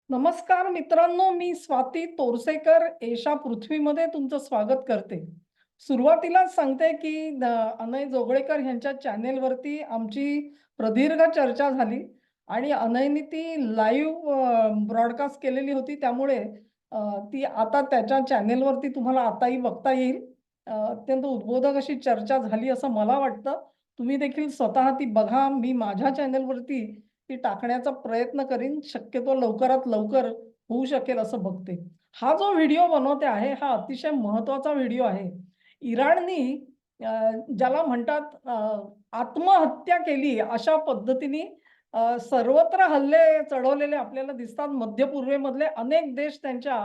नमस्कार मित्रांनो, मी स्वाती तोरसेकर एशा पृथ्वीमध्ये तुमचं स्वागत करते. सुरुवातीलाच सांगते की अनय जोगळेकर यांच्या चॅनेलवरती आमची प्रदीर्घ चर्चा झाली आणि अनयनी ती लाईव्ह ब्रॉडकास्ट केलेली होती. त्यामुळे ती आता त्याच्या चॅनेलवरती तुम्हाला आताही बघता येईल. अत्यंत उद्बोधक अशी चर्चा झाली असं मला वाटतं. तुम्ही देखील स्वतः ती बघा. मी माझ्या चॅनेलवरती ती टाकण्याचा प्रयत्न करीन. शक्यतो लवकरात लवकर होऊ शकेल असं बघते. हा जो व्हिडिओ बनवते आहे, हा अतिशय महत्त्वाचा व्हिडिओ आहे. इराणनी अ, ज्याला म्हणतात आत्महत्या केली अशा पद्धतीने सर्वत्र हल्ले चढवलेले आपल्याला दिसतात. मध्य पूर्वेमधले अनेक देश त्यांच्या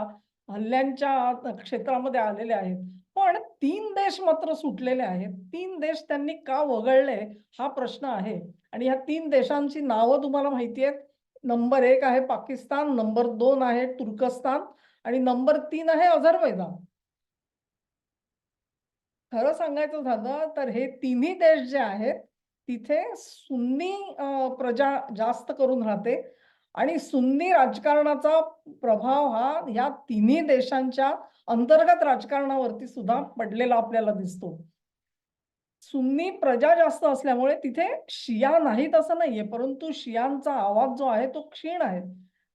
हल्ल्यांच्या क्षेत्रामध्ये आलेले आहेत. पण 3 देश मात्र सुटलेले आहेत. 3 देश त्यांनी का वगळले हा प्रश्न आहे. आणि ह्या 3 देशांची नावं तुम्हाला माहिती आहेत. नंबर 1 आहे पाकिस्तान, नंबर 2 आहे तुर्कस्तान आणि नंबर 3 आहे अझरबैजान. खरं सांगायचं झालं तर हे तिन्ही देश जे आहेत, तिथे सुन्नी प्रजा जास्त करून राहते आणि सुन्नी राजकारणाचा प्रभाव हा ह्या तिन्ही देशांच्या अंतर्गत राजकारणावरती सुद्धा पडलेला आपल्याला दिसतो. सुन्नी प्रजा जास्त असल्यामुळे तिथे शिया नाहीत असं नाहीये, परंतु शियांचा आवाज जो आहे तो क्षीण आहे.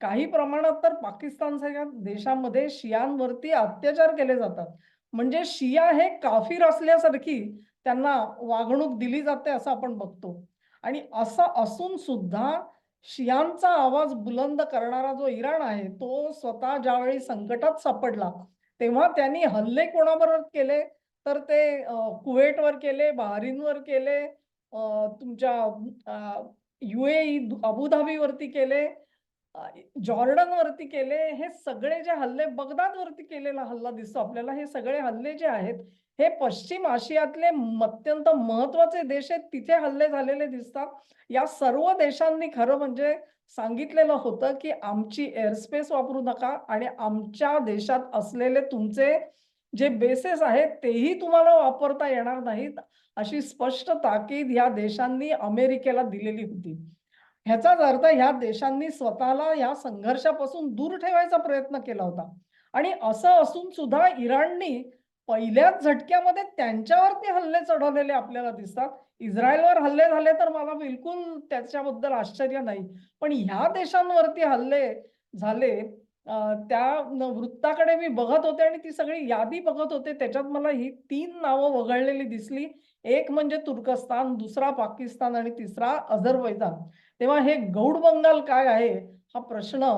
काही प्रमाणात तर पाकिस्तानसारख्या देशामध्ये शियांवरती अत्याचार केले जातात. म्हणजे शिया हे काफिर असल्यासारखी त्यांना वागणूक दिली जाते असं आपण बघतो. आणि असं असून सुद्धा शियांचा आवाज बुलंद करणारा जो इराण आहे, तो स्वतः ज्यावेळी संकटात सापडला, तेव्हा त्यांनी हल्ले कोणाबरोबर केले तर ते कुवेटवर केले, बहरीनवर केले, तुमच्या UAE अबुधाबीवरती केले, जॉर्डनवरती केले. हे सगळे जे हल्ले बगदादवरती केलेला हल्ला दिसतो आपल्याला. हे सगळे हल्ले जे आहेत, हे पश्चिम आशियातले अत्यंत महत्त्वाचे देश आहेत. तिथे हल्ले झालेले दिसतात. या सर्व देशांनी खरं म्हणजे सांगितलेलं होतं, की आमची एअर स्पेस वापरू नका आणि आमच्या देशात असलेले तुमचे जे बेसेस आहेत तेही तुम्हाला वापरता येणार नाहीत, अशी स्पष्ट ताकीद या देशांनी अमेरिकेला दिलेली होती. ह्याचाच अर्थ ह्या देशांनी स्वतःला या संघर्षापासून दूर ठेवायचा प्रयत्न केला होता. आणि असं असून सुद्धा इराणनी पहिल्याच झटक्यामध्ये त्यांच्यावरती हल्ले चढवलेले आपल्याला दिसतात. इस्रायलवर हल्ले झाले तर मला बिलकुल त्याच्याबद्दल आश्चर्य नाही. पण ह्या देशांवरती हल्ले झाले. त्या वृत्ताकडे मी बघत होते आणि ती सगळी यादी बघत होते. त्याच्यात मला ही 3 नावं वगळलेली दिसली. एक म्हणजे तुर्कस्तान, दुसरा पाकिस्तान आणि तिसरा अझरबैजान. तेव्हा हे गौड बंगाल काय आहे? हा प्रश्न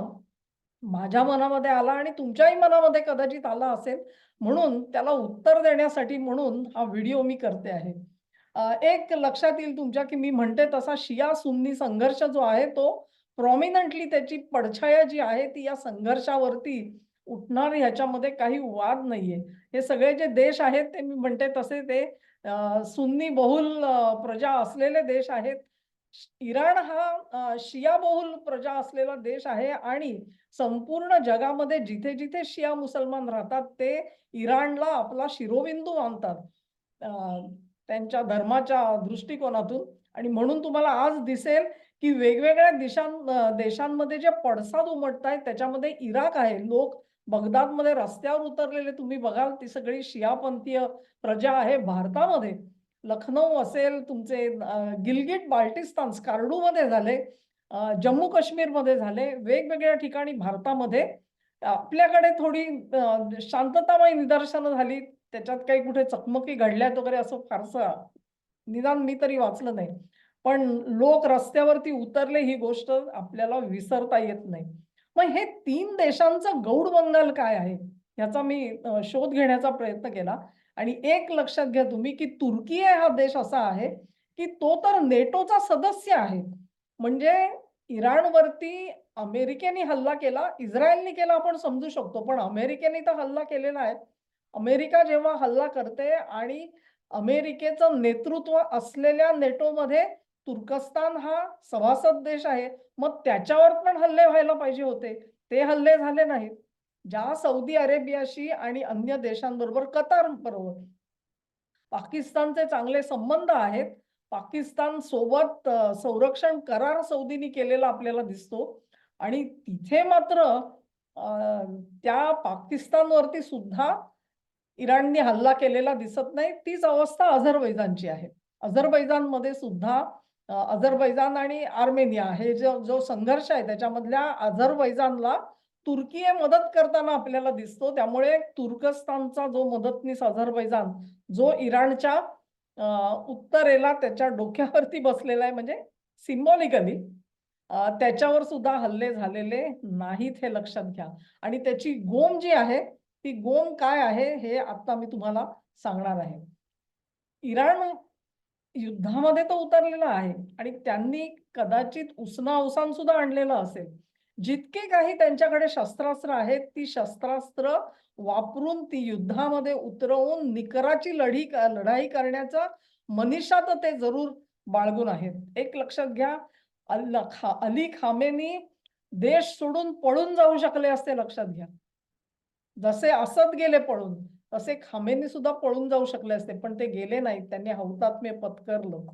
माझ्या मनामध्ये आला आणि तुमच्याही मनामध्ये कदाचित आला असेल. म्हणून त्याला उत्तर देण्यासाठी म्हणून हा व्हिडिओ मी करते आहे. एक लक्षात येईल तुमच्या, की मी म्हणते तसा शिया-सुन्नी संघर्ष जो आहे तो प्रॉमिनंटली त्याची पडछाया जी आहे ती या संघर्षावरती उठणार ह्याच्यामध्ये काही वाद नाहीये. हे सगळे जे देश आहेत ते मी म्हणते तसे ते सुन्नी बहुल प्रजा असलेले देश आहेत. इराण हा शिया बहुल प्रजा असलेला देश आहे आणि संपूर्ण जगामध्ये जिथे-जिथे शिया मुसलमान राहतात ते इराणला आपला शिरोबिंदू मानतात. अ, त्यांच्या धर्माच्या दृष्टिकोनातून आणि म्हणून तुम्हाला आज दिसेल, की वेगवेगळ्या देशांमध्ये जे पडसाद उमटतायत त्याच्यामध्ये इराक आहे. लोक बगदादमध्ये रस्त्यावर उतरलेले तुम्ही बघाल ती सगळी शियापंथीय प्रजा आहे. भारतामध्ये लखनौ असेल, तुमचे गिलगिट बाल्टिस्तान स्कार्डूमध्ये झाले, जम्मू काश्मीरमध्ये झाले, वेगवेगळ्या ठिकाणी भारतामध्ये आपल्याकडे थोडी शांततामय निदर्शनं झाली. त्याच्यात काही कुठे चकमकी घडल्यात वगैरे असं फारसं निदान मी तरी वाचलं नाही. पण लोक रस्त्यावरती उतरले ही गोष्ट आपल्याला विसरता येत नाही. मग हे 3 देशांचं गौड बंगाल काय आहे? याचा मी शोध घेण्याचा प्रयत्न केला आणि एक लक्षात घ्या तुम्ही, की तुर्की हा देश असा आहे, की तो तर नेटोचा सदस्य आहे. म्हणजे इराणवरती अमेरिकेने हल्ला केला, इस्रायलने केला आपण समजू शकतो. पण अमेरिकेने तर हल्ला केलेला आहे. अमेरिका जेव्हा हल्ला करते आणि अमेरिकेचं नेतृत्व असलेल्या नेटोमध्ये तुर्कस्तान हा सभासद देश आहे. मग त्याच्यावर पण हल्ले व्हायला पाहिजे होते. ते हल्ले झाले नाहीत. ज्या सौदी अरेबियाशी आणि अन्य देशांबरोबर कतार बरोबर पाकिस्तानचे चांगले संबंध आहेत. पाकिस्तान सोबत संरक्षण करार सौदीनी केलेला आपल्याला दिसतो आणि तिथे मात्र त्या पाकिस्तानवरती सुद्धा इराणने हल्ला केलेला दिसत नाही. तीच अवस्था अझरबैजानची आहे. अझरबैजानमध्ये सुद्धा अझरबैजान आणि आर्मेनिया हे जो संघर्ष आहे त्याच्यामधल्या अझरबैजानला तुर्की मदत करताना आपल्याला दिसतो. त्यामुळे तुर्कस्तानचा जो मदतनीस अझरबैजान जो इराणच्या उत्तरेला त्याच्या डोक्यावरती बसलेला आहे, म्हणजे सिम्बॉलिकली त्याच्यावर सुद्धा हल्ले झालेले नाहीत हे लक्षात घ्या. आणि त्याची गोम जी आहे ती गोम काय आहे हे आता मी तुम्हाला सांगणार आहे. इराण युद्धामध्ये तो उतरलेला आहे आणि त्यांनी कदाचित उसना-अवसान सुद्धा आणलेलं असेल. जितके काही त्यांच्याकडे शस्त्रास्त्र आहेत, ती शस्त्रास्त्र वापरून ती युद्धामध्ये उतरवून निकराची लढाई करण्याचा मनिशा तर ते जरूर बाळगून आहेत. एक लक्षात घ्या, अली खामेनी देश सोडून पळून जाऊ शकले असते, लक्षात घ्या. जसे असद गेले पळून, तसे खामेनी सुद्धा पळून जाऊ शकले असते, पण ते गेले नाहीत. त्यांनी हौतात्म्य पत्करलं.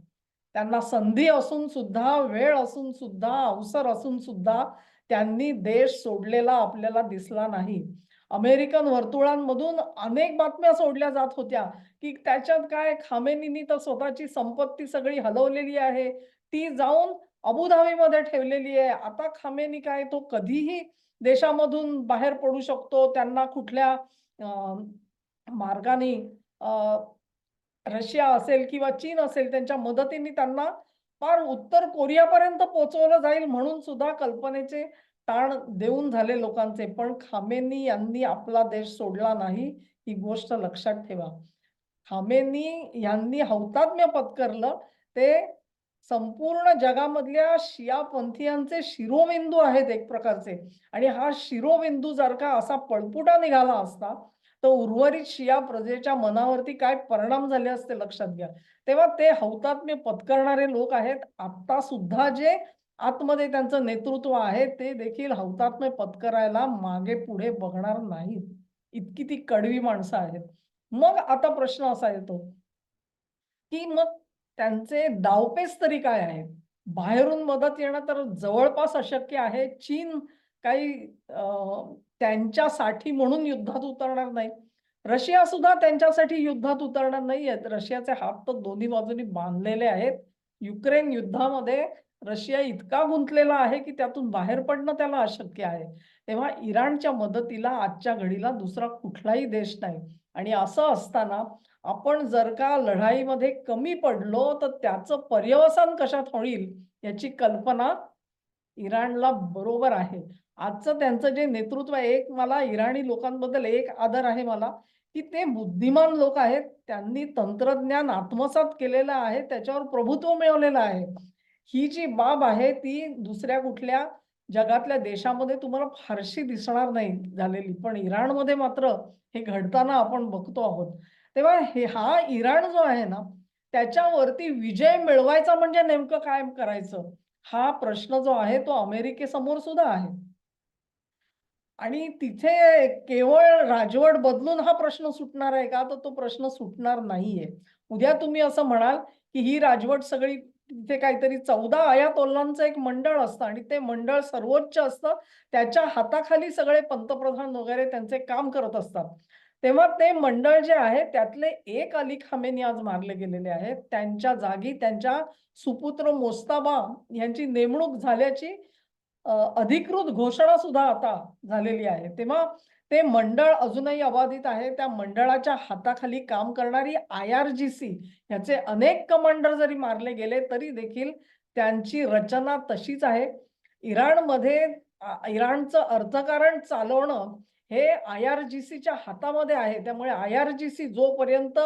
त्यांना संधी असून सुद्धा, वेळ असून सुद्धा, अवसर असून सुद्धा त्यांनी देश सोडलेला आपल्याला दिसला नाही. अमेरिकन वर्तुळांमधून अनेक बातम्या सोडल्या जात होत्या, की त्याच्यात काय खामेनींनी तर स्वतःची संपत्ती सगळी हलवलेली आहे. ती जाऊन अबुधाबीमध्ये ठेवलेली आहे. आता खामेनी काय तो कधीही देशामधून बाहेर पडू शकतो. त्यांना कुठल्या मार्गाने रशिया असेल किंवा चीन असेल त्यांच्या मदतीने त्यांना फार उत्तर कोरियापर्यंत पोहोचवलं जाईल म्हणून सुद्धा कल्पनेचे ताण देऊन झाले लोकांचे. पण खामेनी यांनी आपला देश सोडला नाही, ही गोष्ट लक्षात ठेवा. खामेनी यांनी हौतात्म्य पत्करलं. ते संपूर्ण जगामधल्या शिया पंथीयांचे शिरोबिंदू आहेत एक प्रकारचे. आणि हा शिरोबिंदू जर का असा पळपुटा निघाला असता तर उर्वरित शिया प्रजेच्या मनावरती काय परिणाम झाले असते, लक्षात घ्या. तेव्हा ते हौतात्म्य पत्करणारे लोक आहेत. आता सुद्धा जे आतमध्ये त्यांचं नेतृत्व आहे ते देखील हौतात्म्य पत्करायला मागे पुढे बघणार नाहीत. इतकी ती कडवी माणसं आहेत. मग आता प्रश्न असा येतो की मग त्यांचे डावपेच तरी काय आहेत? बाहेरून मदत येणं तर जवळपास अशक्य आहे. चीन काही त्यांच्यासाठी म्हणून युद्धात उतरणार नाही. रशिया सुद्धा त्यांच्यासाठी युद्धात उतरणार नाहीयेत. रशियाचे हात तर दोन्ही बाजूनी बांधलेले आहेत. युक्रेन युद्धामध्ये रशिया इतका गुंतलेला आहे की त्यातून बाहेर पडणं त्याला अशक्य आहे. तेव्हा इराणच्या मदतीला आजच्या घडीला दुसरा कुठलाही देश नाही. आणि असं असताना आपण जर का लढाईमध्ये कमी पडलो तर त्याचं पर्यवसान कशात होईल याची कल्पना इराणला बरोबर आहे. आजचं त्यांचं जे नेतृत्व आहे, एक मला इराणी लोकांबद्दल एक आदर आहे मला, की ते बुद्धिमान लोक आहेत. त्यांनी तंत्रज्ञान आत्मसात केलेलं आहे, त्याच्यावर प्रभुत्व मिळवलेलं आहे. ही जी बाब आहे ती दुसऱ्या कुठल्या जगातल्या देशामध्ये तुम्हाला फारशी दिसणार नाही झालेली. पण इराणमध्ये मात्र हे घडताना आपण बघतो आहोत. तेव्हा हा इराण जो आहे ना, त्याच्यावरती विजय मिळवायचा म्हणजे नेमकं काय करायचं? हा प्रश्न जो आहे तो अमेरिकेसमोर सुद्धा आहे. आणि तिथे केवळ राजवट बदलून हा प्रश्न सुटणार आहे का? तर तो प्रश्न सुटणार नाहीये. उद्या तुम्ही असं म्हणाल, की ही राजवट सगळी तिथे काहीतरी 14 अयातोल्लांचं एक मंडळ असतं आणि ते मंडळ सर्वोच्च असतं. त्याच्या हाताखाली सगळे पंतप्रधान वगैरे त्यांचे काम करत असतात. तेव्हा ते मंडळ जे आहे त्यातले एक अली खामेनी आज मारले गेलेले आहेत. त्यांच्या जागी त्यांच्या सुपुत्र मोस्ताबा यांची नेमणूक झाल्याची अधिकृत घोषणा सुद्धा आता झालेली आहे. तेव्हा ते मंडळ अजूनही अबाधित आहे. त्या मंडळाच्या हाताखाली काम करणारी IRGC याचे अनेक कमांडर जरी मारले गेले तरी देखील त्यांची रचना तशीच आहे. इराणमध्ये इराणचं अर्थकारण चालवणं हे IRGCच्या हातामध्ये आहे. त्यामुळे IRGC जोपर्यंत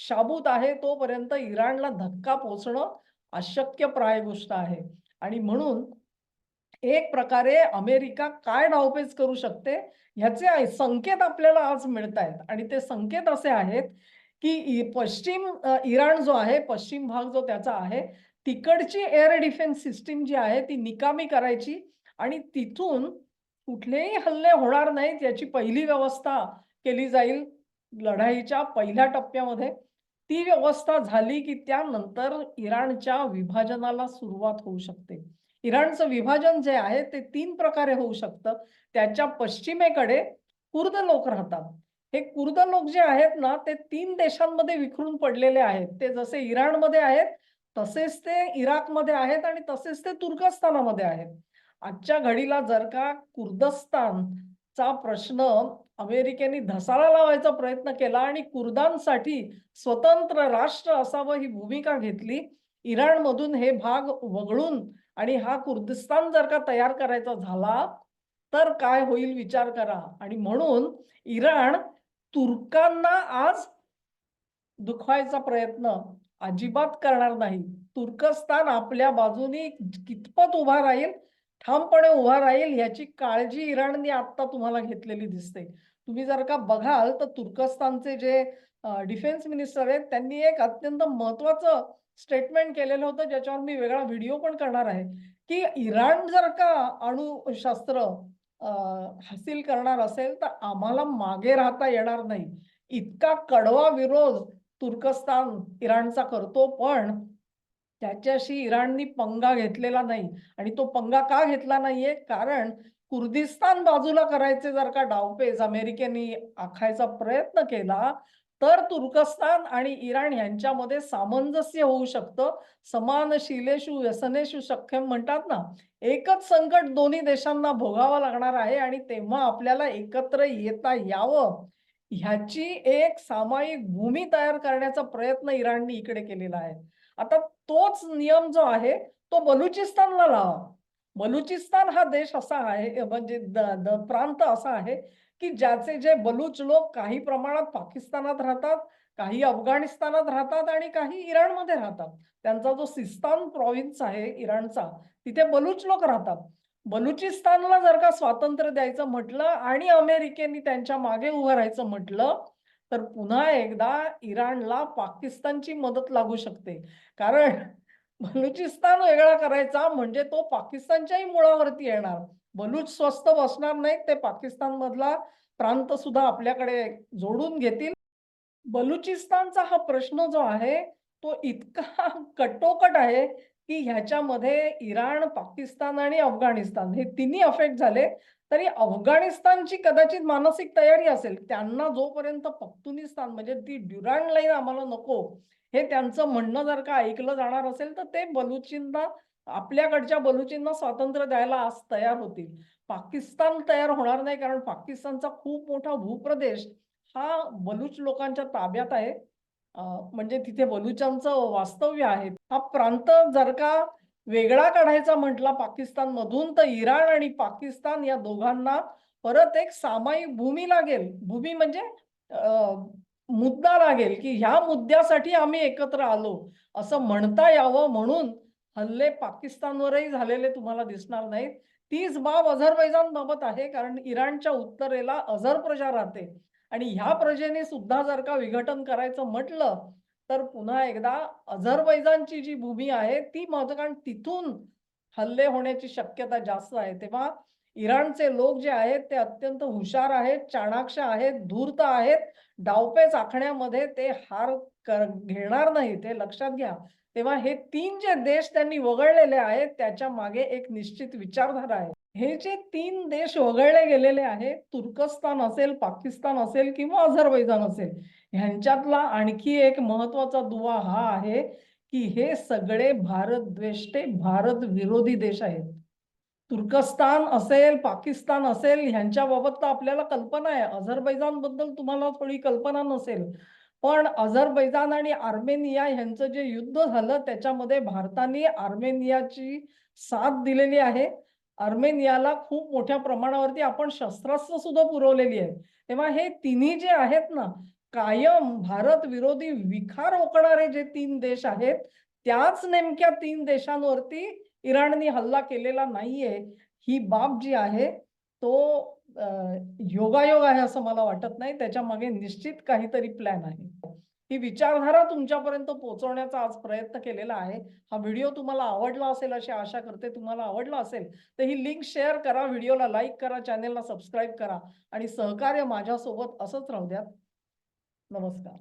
शाबूत आहे तोपर्यंत इराणला धक्का पोहोचणं अशक्यप्राय गोष्ट आहे. आणि म्हणून एक प्रकारे अमेरिका काय डावपेच करू शकते ह्याचे संकेत आपल्याला आज मिळतायत. आणि ते संकेत असे आहेत की पश्चिम इराण जो आहे, पश्चिम भाग जो त्याचा आहे, तिकडची एअर डिफेन्स सिस्टीम जी आहे ती निकामी करायची आणि तिथून कुठलेही हल्ले होणार नाहीत याची पहिली व्यवस्था केली जाईल लढाईच्या पहिल्या टप्प्यामध्ये. ती व्यवस्था झाली की त्यानंतर इराणच्या विभाजनाला सुरुवात होऊ शकते. इराणचं विभाजन जे आहे ते 3 प्रकारे होऊ शकतं. त्याच्या पश्चिमेकडे कुर्द लोक राहतात. हे कुर्द लोक जे आहेत ना, ते 3 देशांमध्ये विखरून पडलेले आहेत. ते जसे इराणमध्ये आहेत, तसेच ते इराकमध्ये आहेत आणि तसेच ते तुर्कस्तानामध्ये आहेत. आजच्या घडीला जर का कुर्दस्तानचा प्रश्न अमेरिकेने धसाला लावायचा प्रयत्न केला आणि कुर्दांसाठी स्वतंत्र राष्ट्र असावं ही भूमिका घेतली, इराणमधून हे भाग वगळून आणि हा कुर्दिस्तान जर का तयार करायचा झाला, तर काय होईल विचार करा. आणि म्हणून इराण तुर्कांना आज दुखवायचा प्रयत्न अजिबात करणार नाही. तुर्कस्तान आपल्या बाजूनी कितपत उभा राहील, ठामपणे उभा राहील याची काळजी इराणने आता तुम्हाला घेतलेली दिसते. तुम्ही जर का बघाल तर तुर्कस्तानचे जे डिफेन्स मिनिस्टर आहेत त्यांनी एक अत्यंत महत्त्वाचं स्टेटमेंट केलेलं होतं, ज्याच्यावर मी वेगळा व्हिडिओ पण करणार आहे, की इराण जर का अणुशस्त्र हासिल करणार असेल तर आम्हाला मागे राहता येणार नाही. इतका कडवा विरोध तुर्कस्तान इराणचा करतो, पण त्याच्याशी इराणनी पंगा घेतलेला नाही. आणि तो पंगा का घेतला नाहीये? कारण कुर्दिस्तान बाजूला करायचे जर का डावपेच अमेरिकेने आखायचा प्रयत्न केला, तर तुर्कस्तान आणि इराण यांच्यामध्ये सामंजस्य होऊ शकतं. समान शिलेषु व्यसनेषु सख्यम म्हणतात ना, एकच संकट दोन्ही देशांना भोगावं लागणार आहे आणि तेव्हा आपल्याला एकत्र येता यावं, ह्याची एक सामायिक भूमी तयार करण्याचा प्रयत्न इराणने इकडे केलेला आहे. आता तोच नियम जो आहे तो बलुचिस्तानला लावा. बलुचिस्तान हा देश असा आहे, म्हणजे प्रांत असा आहे, की ज्याचे जे बलूच लोक काही प्रमाणात पाकिस्तानात राहतात, काही अफगाणिस्तानात राहतात आणि काही इराणमध्ये राहतात. त्यांचा जो सिस्तान प्रॉव्हिन्स आहे इराणचा, तिथे बलूच लोक राहतात. बलुचिस्तानला जर का स्वातंत्र्य द्यायचं म्हटलं आणि अमेरिकेने त्यांच्या मागे उभं राहायचं म्हटलं, तर पुन्हा एकदा इराणला पाकिस्तानची मदत लागू शकते. कारण बलुचिस्तान वेगळा करायचा म्हणजे तो पाकिस्तानच्याही मुळावरती येणार. बलूच स्वस्त बसणार नाहीत, ते पाकिस्तान मधला प्रांत सुद्धा आपल्याकडे जोडून घेतील. बलुचिस्तानचा हा प्रश्न जो आहे तो इतका कटोकट आहे, की ह्याच्यामध्ये इराण, पाकिस्तान आणि अफगाणिस्तान हे तिन्ही अफेक्ट झाले. तरी अफगाणिस्तानची कदाचित मानसिक तयारी असेल. त्यांना जोपर्यंत पख्तुनिस्तान म्हणजे ती ड्युरांड लाईन आम्हाला नको, हे त्यांचं म्हणणं जर का ऐकलं जाणार असेल, तर ते बलुचींना, आपल्याकडच्या बलुचींना स्वातंत्र्य द्यायला आज तयार होतील. पाकिस्तान तयार होणार नाही, कारण पाकिस्तानचा खूप मोठा भूप्रदेश हा बलूच लोकांच्या ताब्यात आहे. म्हणजे तिथे बलुचांचं वास्तव्य आहे. हा प्रांत जर का वेगळा काढायचा म्हटला पाकिस्तानमधून, तर इराण आणि पाकिस्तान या दोघांना परत एक सामायिक भूमी लागेल. भूमी म्हणजे अ, मुद्दा लागेल, की ह्या मुद्द्यासाठी आम्ही एकत्र आलो, असं म्हणता यावं म्हणून हल्ले पाकिस्तानवरही झालेले तुम्हाला दिसणार नाहीत. तीच बाब अझरबैजान बाबत आहे, कारण इराणच्या उत्तरेला अझर प्रजा राहते आणि ह्या प्रजेने सुद्धा जर का विघटन करायचं म्हटलं, तर पुन्हा एकदा अझरबैजानची जी भूमी आहे ती कारण तिथून हल्ले होण्याची शक्यता जास्त आहे. तेव्हा इराणचे लोक जे आहेत ते अत्यंत हुशार आहेत, चाणाक्ष आहेत, धूर्त आहेत. डावपेच आखण्यामध्ये ते हार घेणार नाहीत, हे लक्षात घ्या. तेव्हा हे 3 जे देश त्यांनी वगळलेले आहेत, त्याच्या मागे एक निश्चित विचारधारा आहे. हे जे 3 देश वगळले गेलेले आहेत, तुर्कस्तान असेल, पाकिस्तान असेल किंवा अझरबैजान असेल, ह्यांच्यातला आणखी एक महत्त्वाचा दुवा हा आहे, की हे सगळे भारतद्वेष्टे, भारत विरोधी देश आहेत. तुर्कस्तान असेल, पाकिस्तान असेल, ह्यांच्याबाबत तर आपल्याला कल्पना आहे. अझरबैजानबद्दल तुम्हाला थोडी कल्पना नसेल. पण अझरबैजान आणि आर्मेनिया ह्यांचं जे युद्ध झालं, त्याच्यामध्ये भारताने आर्मेनियाची साथ दिलेली आहे. आर्मेनियाला खूप मोठ्या प्रमाणावरती आपण शस्त्रास्त्र सुद्धा पुरवलेली आहेत. तेव्हा हे तिन्ही जे आहेत ना, कायम भारत विरोधी विखार ओकणारे जे 3 देश आहेत, त्याच नेमक्या 3 देशांवरती इराणने हल्ला केलेला नाहीये. ही बाब जी आहे तो अ, योगायोग आहे असं मला वाटत नाही. त्याच्यामागे निश्चित काहीतरी प्लॅन आहे. ही विचारधारा तुमच्यापर्यंत पोहोचवण्याचा आज प्रयत्न केलेला आहे. हा व्हिडिओ तुम्हाला आवडला असेल अशी आशा करते. तुम्हाला आवडला असेल तर ही लिंक शेअर करा, व्हिडिओला लाईक करा, चॅनेलला सबस्क्राईब करा आणि सहकार्य माझ्यासोबत असंच राहू द्या. नमस्कार.